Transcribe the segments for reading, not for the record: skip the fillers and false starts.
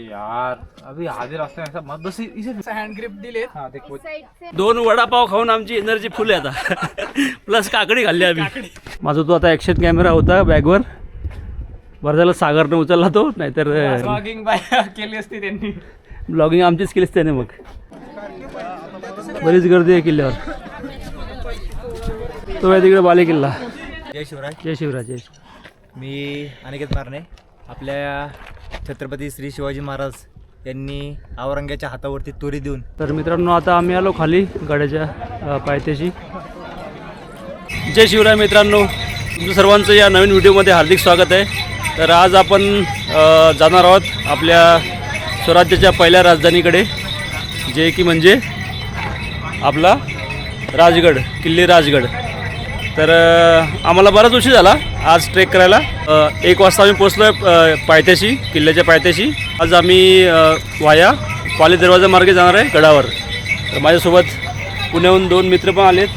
यार अभी आधे रास्ते में ऐसा मत बस इसे हैंड ग्रिप दिले. हाँ देखो 2 वडापाव खाऊन आमची एनर्जी फुल आहे आता. प्लस काकडी खाल्ली आम्ही. माझा तो आता ॲक्शन कॅमेरा होता बॅगवर. बरं झालं सागरने उचलला तो, नाहीतर ब्लॉगिंग बाय केली असती त्यांनी. ब्लॉगिंग आमचीच केलीच त्याने. मग बरीच गर्दी आहे किल्ल्यावर. तो आहे तिकडे बाले किल्ला. जय शिवराय. जय शिवराय. जय मी अनिकेत मारणे. आपल्या छत्रपती श्री शिवाजी महाराज यांनी औरंग्याच्या हातावरती तुरी देऊन. तर मित्रांनो आता आम्ही आलो खाली गडाच्या पायथ्याशी. जय शिवराय मित्रांनो, तुमचं सर्वांचं या नवीन व्हिडिओमध्ये हार्दिक स्वागत आहे. तर आज आपण जाणार आहोत आपल्या स्वराज्याच्या पहिल्या राजधानीकडे, जे की म्हणजे आपला राजगड, किल्ले राजगड. तर आम्हाला बराच उशीर झाला आज ट्रेक करायला. 1 वाजता आम्ही पोचलो आहे पायथ्याशी, किल्ल्याच्या पायथ्याशी. आज आम्ही वाया पाली दरवाजा मार्गे जाणार आहे गडावर. तर माझ्यासोबत पुण्याहून 2 मित्र पण आलेत,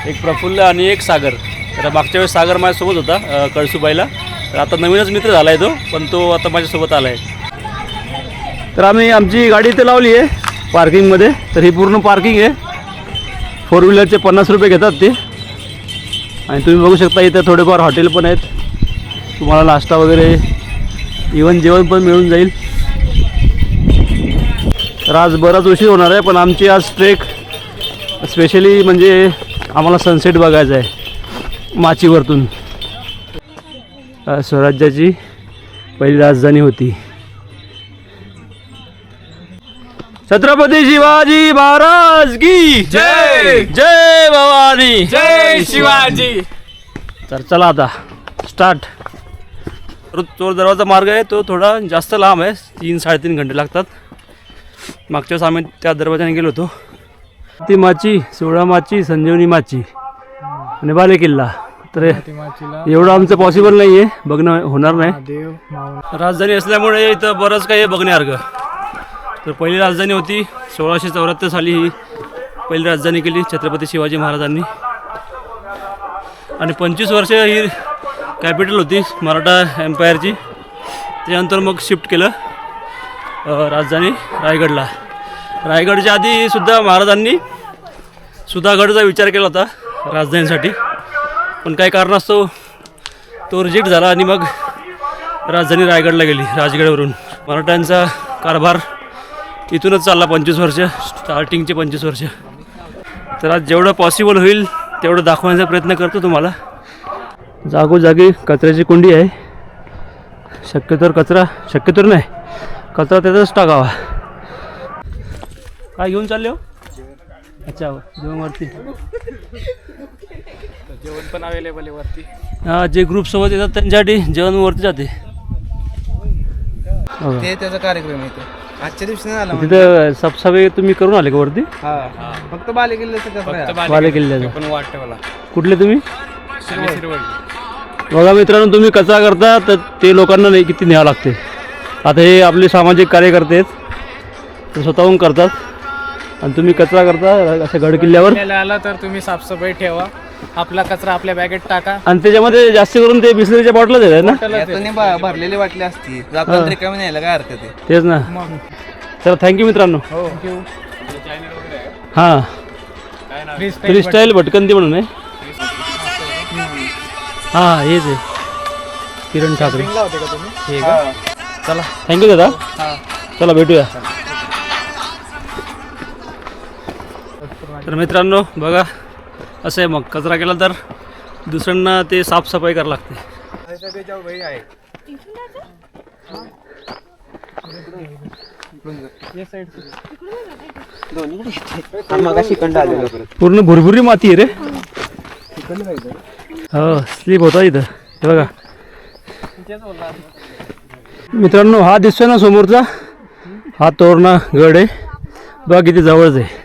एक प्रफुल्ल आणि एक सागर. तर मागच्या वेळेस सागर माझ्यासोबत होता कळसुबाईला. तर आता नवीनच मित्र झाला आहे तो, पण तो आता माझ्यासोबत आला आहे. तर आम्ही आमची गाडी इथे लावली आहे पार्किंगमध्ये. तर ही पूर्ण पार्किंग आहे. 4 व्हीलरचे 50 रुपये घेतात ते. आणि तुम्ही बघू शकता इथं थोडेफार हॉटेल पण आहेत, तुम्हाला नाश्ता वगैरे इव्हन जेवण पण मिळून जाईल. तर आज बराच उशीर होणार आहे, पण आमची आज ट्रेक स्पेशली म्हणजे आम्हाला सनसेट बघायचा आहे माचीवरतून. स्वराज्याची पहिली राजधानी होती. छत्रपती शिवाजी महाराज की जय. जय भवानी. जय शिवाजी. तर चला आता स्टार्ट. चोर दरवाजा मार्ग आहे तो थोडा जास्त लांब आहे, 3-3.5 घंटे लागतात. मागच्या वेळेस आम्ही त्या दरवाजाने गेलो होतो. ती माची, 16 माची, संजीवनी माची आणि बाले किल्ला. तर एवढं आमचं पॉसिबल नाही आहे, बघणं होणार नाही. राजधानी असल्यामुळे इथं बरंच काही बघण्यासारखं. तर पहिली राजधानी होती 1674 साली. ही पहिली राजधानी केली छत्रपती शिवाजी महाराजांनी. आणि 25 वर्ष ही कॅपिटल होती मराठा एम्पायरची. त्यानंतर मग शिफ्ट केलं राजधानी रायगडला. रायगडच्या आधीसुद्धा महाराजांनी सुधागडचा विचार केला होता राजधानीसाठी, पण काही कारणास्तव तो रिजेक्ट झाला आणि मग राजधानी रायगडला गेली राजगडवरून. मराठ्यांचा कारभार इथूनच चालला 25 वर्ष, स्टार्टिंगचे 25 वर्ष. तर आज जेवढं पॉसिबल होईल तेवढं दाखवण्याचा प्रयत्न करतो तुम्हाला. जागोजागी कचऱ्याची कुंडी आहे. शक्यतोवर नाही, कचरा त्यातच टाकावा. काय घेऊन चालले हो? अच्छा, जेवणवरती जेवण पण अवेलेबल आहे वरती. हां, जे ग्रुपसोबत येतात त्यांच्यासाठी जेवण वरती जाते. ते त्याचा कार्यक्रम आहे. तो आजच्या दिवशी नाही आला. तिथं सबसावे तुम्ही करून आले का वरती? फक्त बाले किल्ल्याचं बाले किल्ल्याचं. पण वाटतं मला. कुठले तुम्ही? शिरवळ. बघा मित्रांनो, तुम्ही कचरा करता तर ते लोकांना नाही किती न्यावं लागते. आता हे आपले सामाजिक कार्यकर्ते आहेत, ते स्वतःहून करतात. आणि तुम्ही कचरा करता अशा गड किल्ल्यावर. आला तर तुम्ही साफसफाई ठेवा, आपला कचरा आपल्या बॅगेत टाका. आणि त्याच्यामध्ये जास्त करून ते बिस्लरीच्या बॉटलच आहेत ना. भरलेली वाटली असती, आपण रिकामी न्यायला काय हरकत आहे. तेच ना. चला, थँक्यू मित्रांनो. हां, फ्रीस्टाईल भटकंती म्हणून आहे. हां, हेच आहे किरण ठाकरे. चला, थँक्यू दादा. चला भेटूया. तर मित्रांनो बघा, असं आहे मग कचरा केला तर दुसऱ्यांना ते साफसफाई करावी लागते. पूर्ण भुरभुरी माती आहे रे. हो, स्लीप होता इथं. हे बघा मित्रांनो, हा दिसतोय ना समोरचा, हा तोरणा गड आहे. बघा किती जवळच आहे.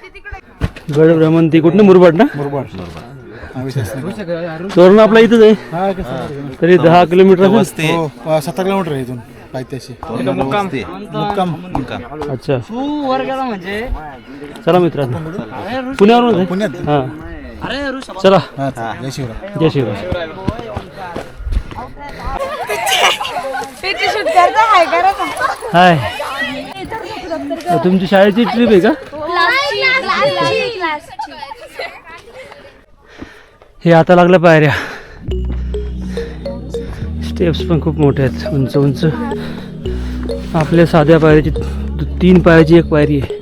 गड भ्रमंती कुठनं? मुरबाड ना. तोरणा आपला इथंच आहे. तरी 10 किलोमीटर. 7 किलोमीटर आहे इथून पायथ्याशी. अच्छा, चला मित्रांनो, पुण्यावरून पुण्यात. हां, चला. जय शिवराय. जय शिवराय. शूट करता है करा हाय तुमची शाळेची ट्रिप आहे का? हे आता लागलं पायऱ्या. स्टेप्स पण खूप मोठे आहेत, उंच उंच. आपल्या साध्या पायऱ्याची 3 पायाची एक पायरी आहे.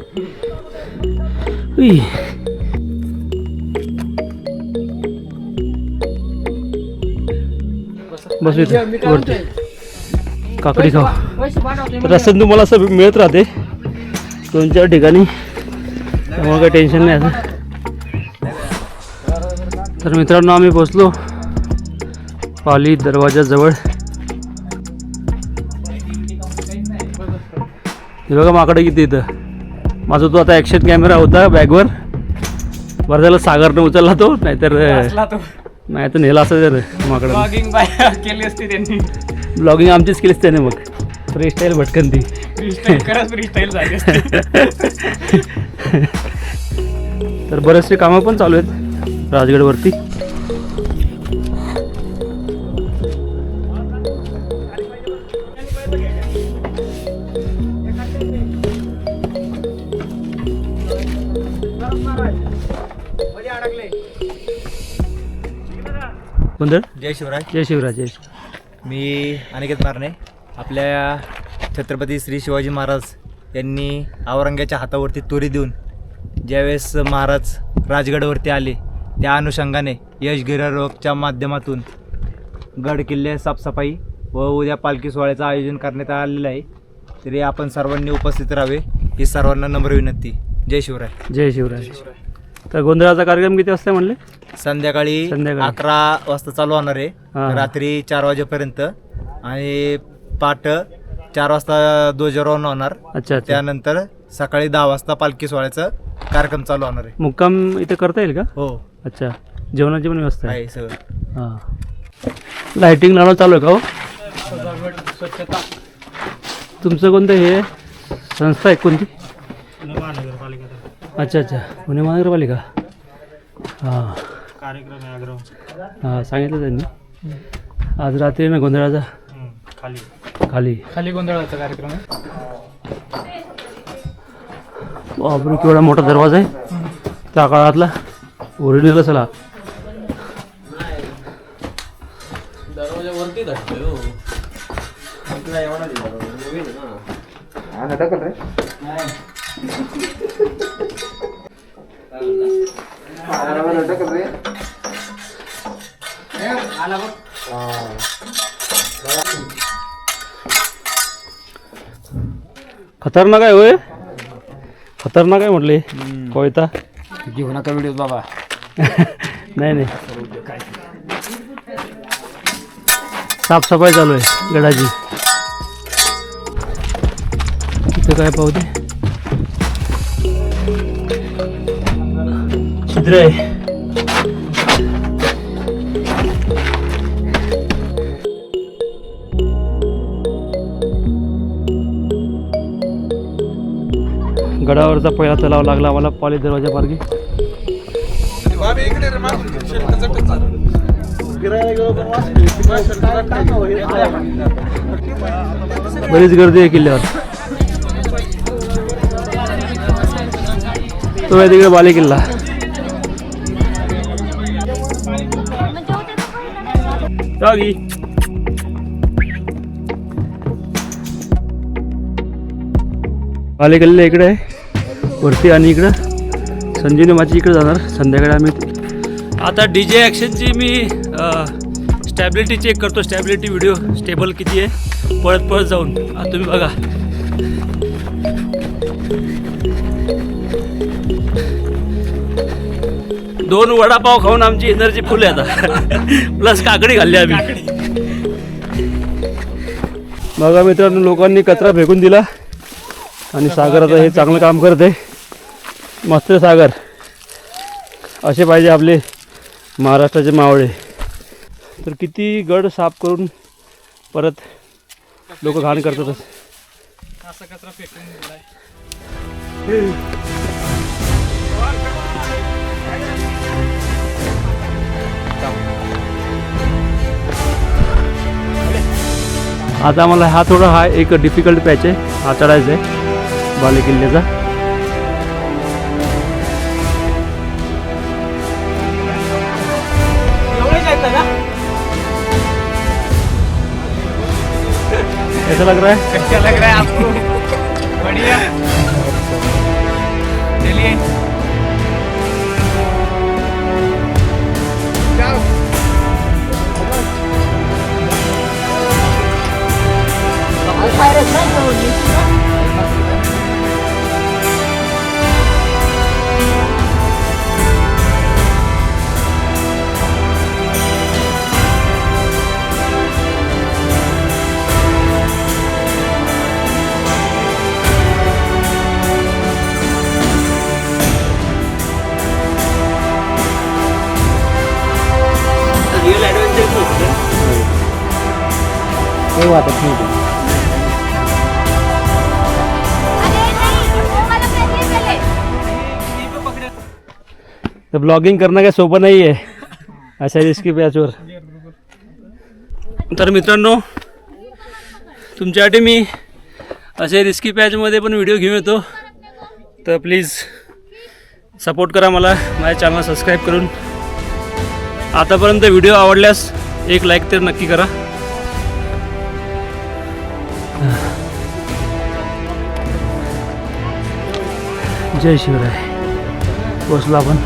उई. बस इथे वरती काकडी खाऊ. रस्त्यात तुम्हाला असं मिळत राहते 2-4 ठिकाणी, त्यामुळे काही टेन्शन नाही असं. तर मित्रांनो आम्ही पोचलो पाली दरवाजाजवळ. हे बघा माकडं किती इथं. माझा तो आता ॲक्शन कॅमेरा होता बॅगवर, बरं झालं सागरनं उचलला तो, नाहीतर नेला असं जर माकडं. ब्लॉगिंग केली असती त्यांनी. ब्लॉगिंग आमचीच केलीच त्याने मग. फ्रीस्टाईल भटकन ती. फ्रीस्टाईल झाली असती. तर बरेचसे कामं पण चालू आहेत राजगडवरती. कोणतं? जय शिवराय. जय शिवराय. जय शिवराय. मी अनिकेत मारणे. आपल्या छत्रपती श्री शिवाजी महाराज यांनी औरंग्याच्या हातावरती तुरी देऊन ज्यावेळेस महाराज राजगडावरती आले, त्या अनुषंगाने यश गिर्यारोहकच्या माध्यमातून गड किल्ले साफसफाई व उद्या पालखी सोहळ्याचं आयोजन करण्यात आलेलं आहे. तरी आपण सर्वांनी उपस्थित राहावे ही सर्वांना नम्र विनंती. जय शिवराय. जय शिवराय. तर गोंधळाचा कार्यक्रम किती वाजता म्हणले? संध्याकाळी 11 वाजता चालू होणार आहे, हां. रात्री 4 वाजेपर्यंत, आणि पाठ 4 वाजता ध्वजारोहण होणार. अच्छा अच्छा. त्यानंतर सकाळी 10 वाजता पालखी सोहळ्याचा कार्यक्रम चालू होणार आहे. मुक्काम इथे करता येईल का? हो, अच्छा. जेवणाची पण व्यवस्था आहे? आहे सगळं. हां. लाईटिंग लावणं चालू आहे का हो? स्वच्छता. तुमचं कोणतं हे संस्था आहे कोणती? अच्छा अच्छा, पुणे महानगरपालिका. हां हां, सांगितलं त्यांनी. आज रात्री ना गोंधळाचा खाली खाली गोंधळाचा कार्यक्रम आहे. बापरे, केवढा मोठा दरवाजा आहे. त्या काळातला ओरिजिनल असेल. खतरनाक आहे होय. खतरनाक आहे म्हटले. कोयता घेऊ नका व्हिडिओ बाबा. नाही नाही, साफसफाई चालू आहे गडाची. इथं काय पाहू दे, छिद्र आहे. गडावरचा पहिला तलाव लागला आम्हाला पाली दरवाजा पारगी. बरीच गर्दी आहे किल्ल्यावर. तो आहे तिकडे बाले किल्ला. बाले किल्ला इकडे आहे वरती, आणि इकडं संजीवनी माची इकडे जाणार संध्याकाळी आम्ही. आता DJ ॲक्शनची मी स्टॅबिलिटी चेक करतो. स्टॅबिलिटी व्हिडिओ स्टेबल किती आहे पळत पळत जाऊन. आता तुम्ही बघा, दोन वडापाव खाऊन आमची एनर्जी फुल आहे आता. प्लस काकडी खाल्ली आम्ही. बघा मित्रांनो, लोकांनी कचरा फेकून दिला आणि सागर आता हे चांगलं काम करत आहे. मस्त सागर. असे पाहिजे आपले महाराष्ट्राचे मावळे. तर किती गड साफ करून परत लोक घाण करतातच. असा कचरा फेकून दिलाय. आता आम्हाला हा एक डिफिकल्ट पॅच आहे, हा चढायचा आहे बाले किल्ल्याचा. कैसा लग रहा है? कैसा लग रहा है आपको? बढ़िया. चलिए. रिअल ॲडव्हेंचर नव्हतं. काही वाटत नाही. तर ब्लॉगिंग करणं काही सोपं नाही आहे अशा रिस्की पॅचवर. तर मित्रांनो, तुमच्यासाठी मी असे रिस्की पॅचमध्ये पण व्हिडिओ घेऊन येतो. तर प्लीज सपोर्ट करा मला, माझ्या चॅनल सबस्क्राईब करून. आतापर्यंत व्हिडिओ आवडल्यास एक लाईक तर नक्की करा. जय शिवराय. पोचलो आपण.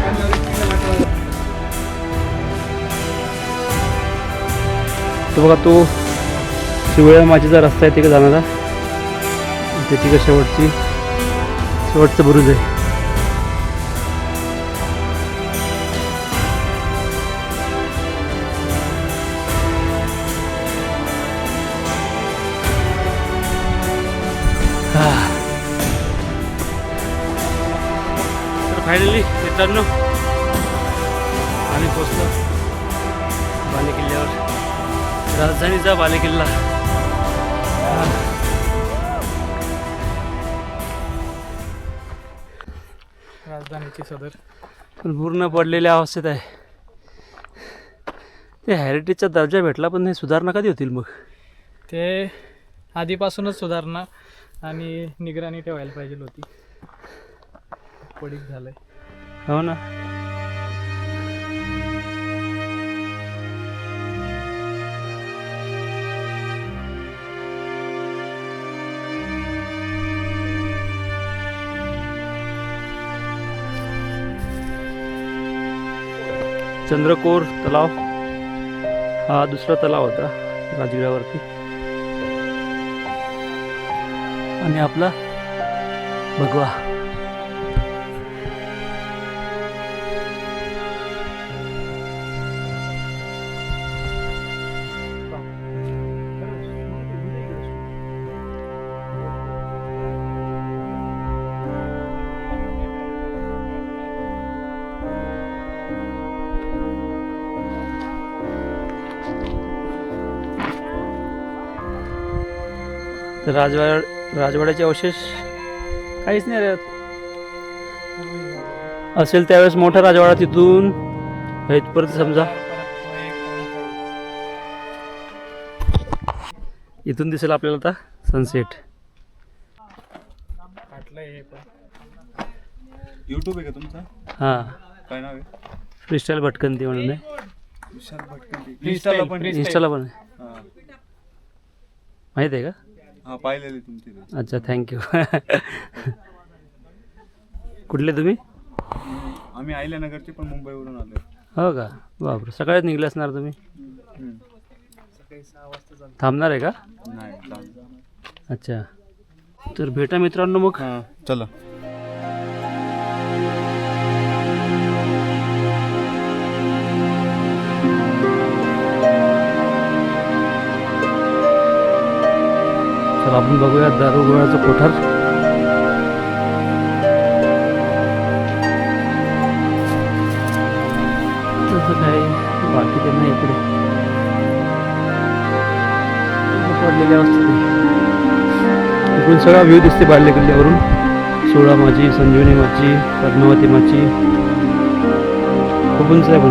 तो बघा, तो शिवळ्या माचीचा रस्ता आहे तिकडे जाणारा. त्याची का शेवटचं बुरुज आहे. तर फायनली मित्रांनो आम्ही पोचलो बाले किल्ल्यावर. राजधानीचा बाले किल्ला. राजधानीची सदर पण पूर्ण पडलेल्या अवस्थेत आहे. ते हेरिटेजचा दर्जा भेटला, पण हे सुधारणा कधी होतील मग? ते आधीपासूनच सुधारणा आणि निगराणी ठेवायला पाहिजे होती. पडीक झालंय. हो ना. चंद्रकोर तलाव हा दुसरा तलाव होता राजगडावरती. आणि आपला भगवा. तर राजवाड्याचे अवशेष काहीच नाही राहत. असेल त्यावेळेस मोठा राजवाडा तिथून इथपर्यंत समजा. इथून दिसेल आपल्याला आता सनसेट. यूट्यूब आहे का तुमचा? हां, काय नाव आहे? फ्रीस्टाईल भटकंती म्हणून आहे. इंस्टाला पण इंस्टाला पण आहे. माहीत आहे का? हा, पाहिलेली तुमची. अच्छा, थँक्यू. कुठले तुम्ही? आम्ही अहिल्यानगरचे, पण मुंबईवरून आलो. हो का? बापरे, सकाळीच निघले असणार तुम्ही. थांबणार आहे का? नाही. अच्छा, तर भेटा मित्रांनो मग. हां, चला. तर आपण बघूया दारुगोळ्याचं कोठार. तसं काही बाकी ते नाही इकडे. पडलेली अवस्था. इकडून सगळा व्ह्यू दिसते बाले किल्ल्यावरून. सोळा माची, संजीवनी माची, पद्मावती माची, खूप उंच आहे. पण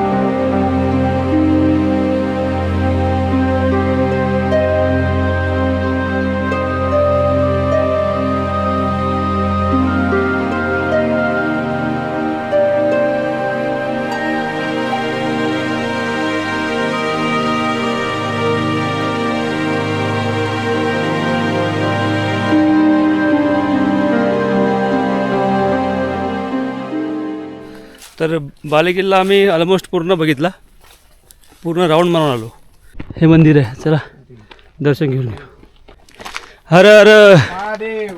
तर बालेकिल्ला आम्ही ऑलमोस्ट पूर्ण बघितला, पूर्ण राऊंड मारून आलो. हे मंदिर आहे, चला दर्शन घेऊन घेऊ. हर हर महादेव.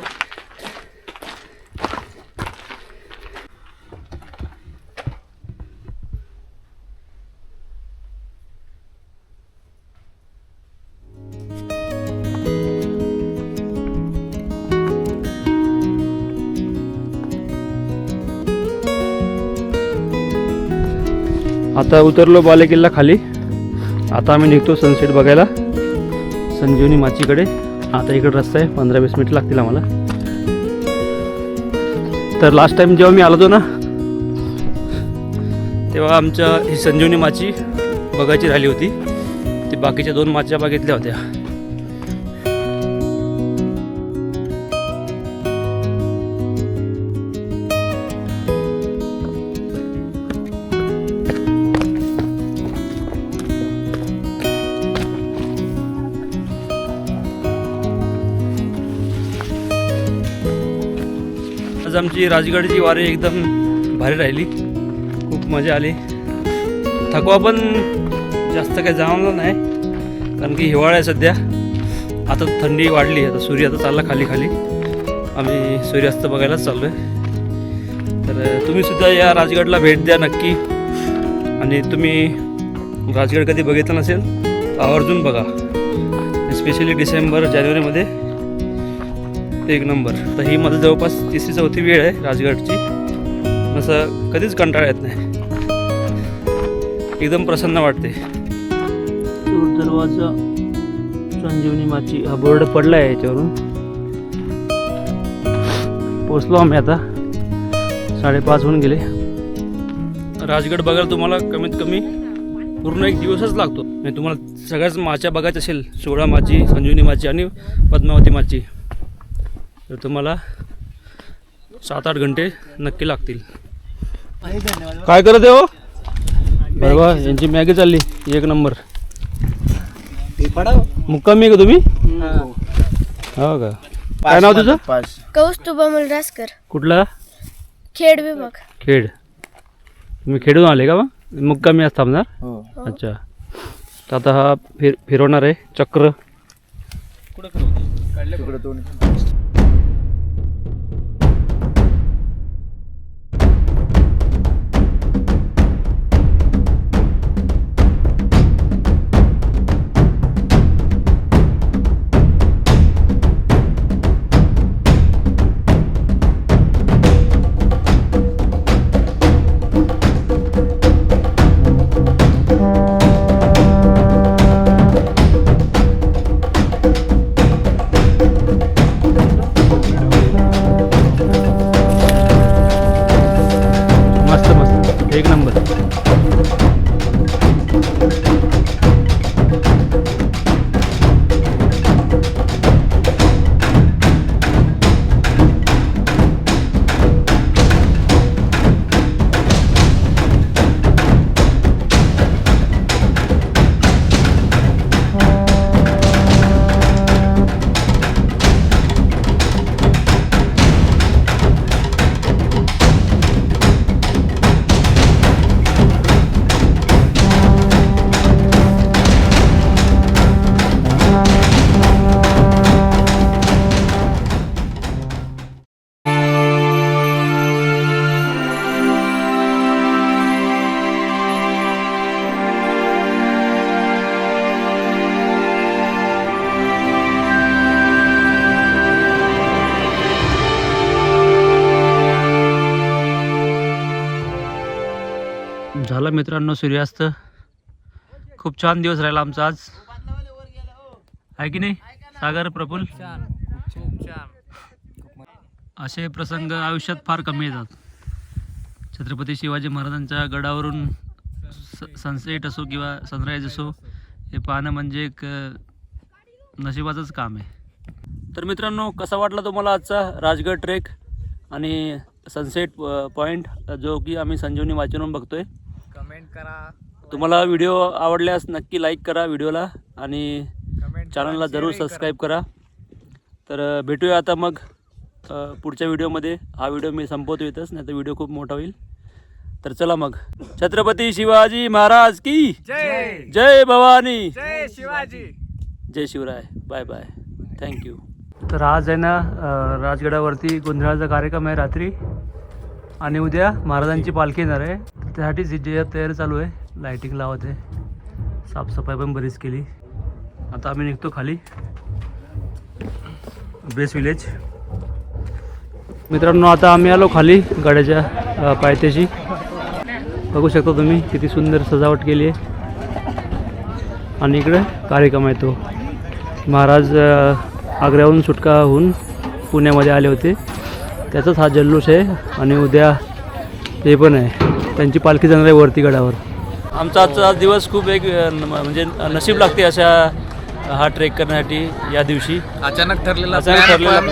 आता उतरलो बालेकिल्ला खाली. आता आम्ही निघतो सनसेट बघायला संजीवनी माचीकडे. आता इकडे रस्ता आहे, 15-20 मिनिट लागतील आम्हाला. तर लास्ट टाइम जेव्हा मी आलो होतो ना, तेव्हा आमच्या ही संजीवनी माची बघायची राहिली होती. ती बाकीच्या 2 माच्या बघितल्या होत्या. आज आमची राजगडची वारी एकदम भारी राहिली, खूप मजा आली. थकवा पण जास्त काही जाणवला नाही, कारण की हिवाळा आहे सध्या. आता थंडी वाढली, आता सूर्य आता चालला खाली खाली. आम्ही सूर्यास्त बघायलाच चाललो आहे. तर तुम्ही सुद्धा या राजगडला भेट द्या नक्की. आणि तुम्ही राजगड कधी बघितलं नसेल तर आवर्जून बघा, स्पेशली डिसेंबर-जानेवारीमध्ये एक नंबर. तर ही माझं जवळपास 3री-4थी वेळ आहे राजगडची. असं कधीच कंटाळा येत नाही, एकदम प्रसन्न वाटते. दरवाजा संजीवनी माची हा बोर्ड पडला आहे याच्यावरून. पोचलो आम्ही आता, 5:30 होऊन गेले. राजगड बघायला तुम्हाला कमीत कमी पूर्ण 1 दिवसच लागतो. म्हणजे तुम्हाला सगळ्याच माच्या बघायचं असेल, 16 माची, संजीवनी माची आणि पद्मावती माची, तर तुम्हाला 7-8 घंटे नक्की लागतील. काय करत आहे हो? बरोबर, यांची मॅगी चालली 1 नंबर. मुक्कामी आहे का तुम्ही? हो का? काय नाव तुझं? कौस्तुभ अमलरासकर. कुठला? खेड विभाग. खेड. तुम्ही खेडून आले का? मग मुक्कामी आज थांबणार? हो. अच्छा. तर आता हा फिरवणार आहे चक्र. मस्त मस्त, 1 नंबर. झालं मित्रांनो सूर्यास्त. खूप छान दिवस राहिला आमचा आज, आहे की नाही सागर, प्रफुल्ल? असे प्रसंग आयुष्यात फार कमी येतात. छत्रपती शिवाजी महाराजांच्या गडावरून सनसेट असो किंवा सनराईज असो, हे पाहणं म्हणजे एक नशिबाचंच काम आहे. तर मित्रांनो, कसा वाटला तुम्हाला आजचा राजगड ट्रेक आणि सनसेट पॉईंट, जो की आम्ही संजीवनी वाचून बघतोय? कमेंट करा. तुम्हाला व्हिडिओ आवडल्यास नक्की लाईक करा व्हिडिओला आणि चॅनलला जरूर सबस्क्राईब करा. तर भेटूया आता मग पुढच्या व्हिडिओमध्ये. हा व्हिडिओ मी संपवतो इथंच, नाही तर व्हिडिओ खूप मोठा होईल. तर चला मग, छत्रपती शिवाजी महाराज की जय भवानी, जय शिवाजी, जय शिवराय. Bye bye, thank you. तर आज आहे ना राजगडावरती गोंधळाचा कार्यक्रम आहे रात्री, आणि उद्या महाराजांची पालखी येणार आहे. त्यासाठी जी तयारी चालू आहे, लाईटिंग लावत आहे, साफसफाई पण बरीच केली. आता आम्ही निघतो खाली बेस विलेज. मित्रांनो, आता आम्ही आलो खाली गडाच्या पायथ्याशी. बघू शकता तुम्ही किती सुंदर सजावट केली आहे, आणि इकडे कार्यक्रम आहे तो. महाराज आग्र्याहून सुटका होऊन पुण्यामध्ये आले होते, त्याचाच हा जल्लोष आहे. आणि उद्या हे पण आहे, त्यांची पालखी जाणार आहे वरती गडावर. आमचा आजचा दिवस खूप एक म्हणजे नशीब लागते अशा हा ट्रेक करण्यासाठी. या दिवशी अचानक ठरलेला प्लॅन.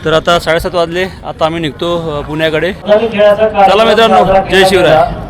तर आता 7:30 वाजले, आता आम्ही निघतो पुण्याकडे. चला मित्रांनो, जय शिवराय.